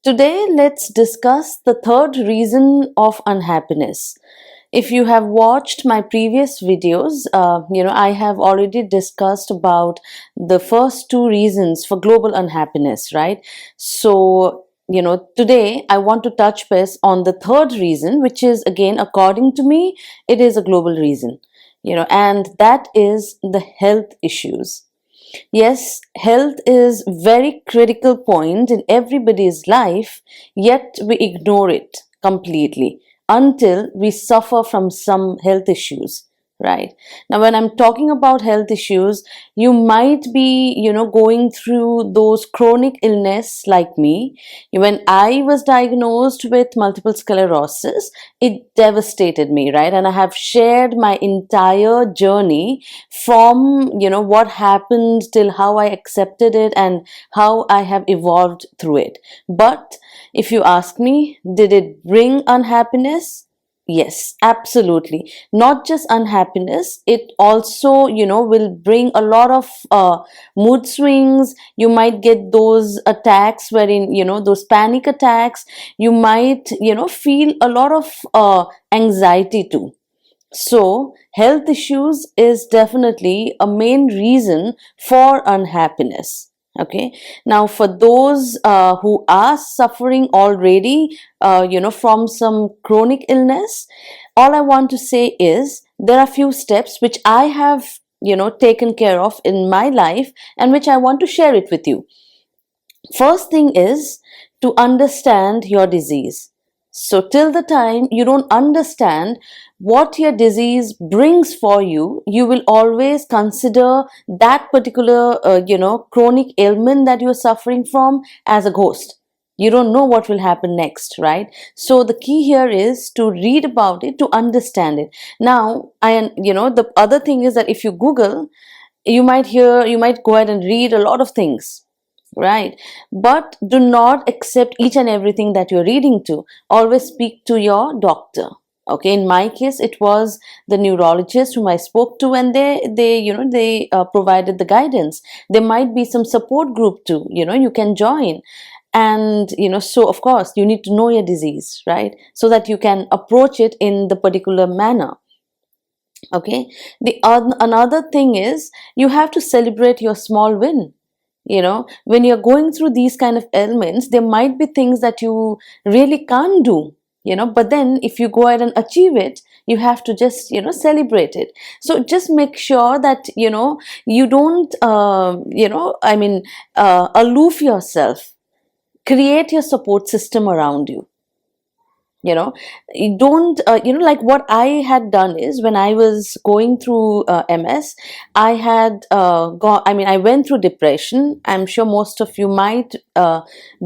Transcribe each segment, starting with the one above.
Today, let's discuss the third reason of unhappiness. If you have watched my previous videos, I have already discussed about the first two reasons for global unhappiness, right? So, today I want to touch base on the third reason, which is again, according to me, it is a global reason, and that is the health issues. Yes, health is very critical point in everybody's life, yet we ignore it completely until we suffer from some health issues. Right. Now, when I'm talking about health issues, you might be, going through those chronic illness like me. When I was diagnosed with multiple sclerosis, it devastated me, right? And I have shared my entire journey from, what happened till how I accepted it and how I have evolved through it. But if you ask me, did it bring unhappiness? Yes, absolutely. Not just unhappiness, it also, will bring a lot of mood swings. You might get those attacks wherein, those panic attacks. You might, feel a lot of anxiety too. So, health issues is definitely a main reason for unhappiness. Okay. Now, for those who are suffering already, from some chronic illness, all I want to say is there are few steps which I have, taken care of in my life and which I want to share it with you. First thing is to understand your disease. So, till the time you don't understand what your disease brings for you, you will always consider that particular, chronic ailment that you're suffering from as a ghost. You don't know what will happen next, right? So, the key here is to read about it, to understand it. Now, the other thing is that if you Google, you might go ahead and read a lot of things, right? But do not accept each and everything that you're reading to. Always speak to your doctor. Okay, in my case, it was the neurologist whom I spoke to, and they provided the guidance. There might be some support group too. You can join, and so of course you need to know your disease, right? So that you can approach it in the particular manner. Okay, another thing is you have to celebrate your small win. When you're going through these kind of ailments, there might be things that you really can't do, but then if you go ahead and achieve it, you have to just celebrate it. So just make sure that you don't aloof yourself. Create your support system around you. You don't like what I had done is when I was going through MS, I had I went through depression. I'm sure most of you might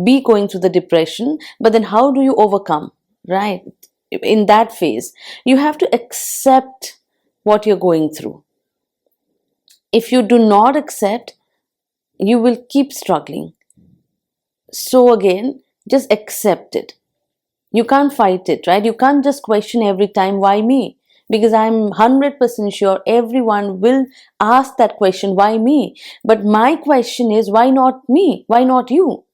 be going through the depression, but then how do you overcome, right? In that phase, you have to accept what you're going through. If you do not accept, you will keep struggling. So again, just accept it. You can't fight it, right? You can't just question every time, why me? Because I'm 100% sure everyone will ask that question, why me? But my question is, why not me? Why not you?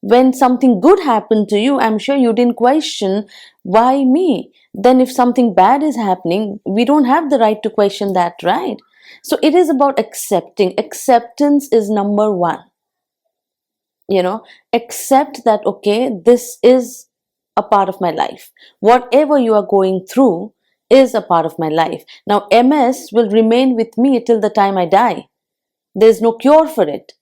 When something good happened to you, I'm sure you didn't question, why me? Then if something bad is happening, we don't have the right to question that, right? So it is about accepting. Acceptance is number one. Accept that, okay, this is a part of my life. Whatever you are going through is a part of my life. Now, MS will remain with me till the time I die. There's no cure for it.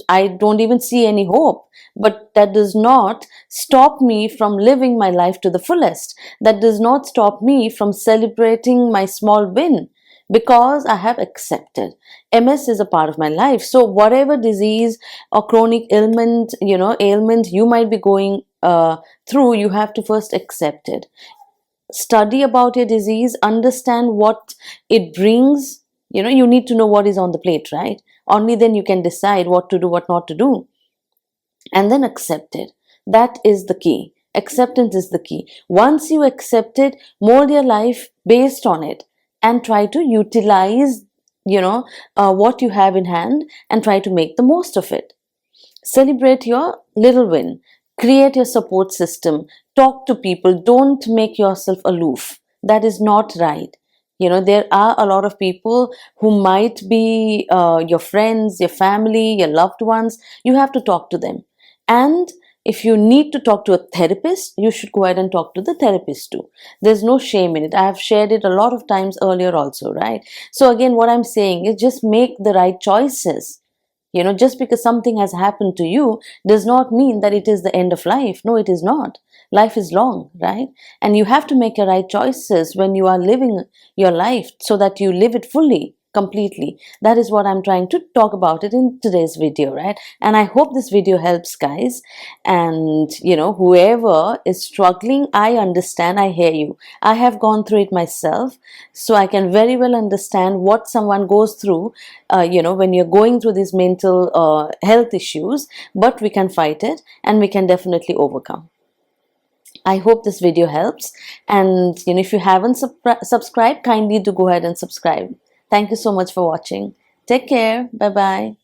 I don't even see any hope. But that does not stop me from living my life to the fullest. That does not stop me from celebrating my small win, because I have accepted. MS is a part of my life. So whatever disease or chronic ailment you might be going through, you have to first accept it. Study about your disease, understand what it brings. You need to know what is on the plate, right? Only then you can decide what to do, what not to do, and then accept it. That is the key. Acceptance is the key. Once you accept it, mold your life based on it and try to utilize, what you have in hand and try to make the most of it. Celebrate your little win. Create your support system. Talk to people. Don't make yourself aloof. That is not right. There are a lot of people who might be your friends, your family, your loved ones. You have to talk to them. And if you need to talk to a therapist, you should go ahead and talk to the therapist too. There's no shame in it. I have shared it a lot of times earlier also, right? So again, what I'm saying is just make the right choices. Just because something has happened to you does not mean that it is the end of life. No, it is not. Life is long, right? And you have to make your right choices when you are living your life so that you live it fully, completely. That is what I'm trying to talk about it in today's video, right? And I hope this video helps, guys. And whoever is struggling, I understand. I hear you. I have gone through it myself, so I can very well understand what someone goes through when you're going through these mental health issues. But we can fight it, and we can definitely overcome. I hope this video helps. And if you haven't subscribed, kindly do go ahead and subscribe. Thank you so much for watching. Take care. Bye bye.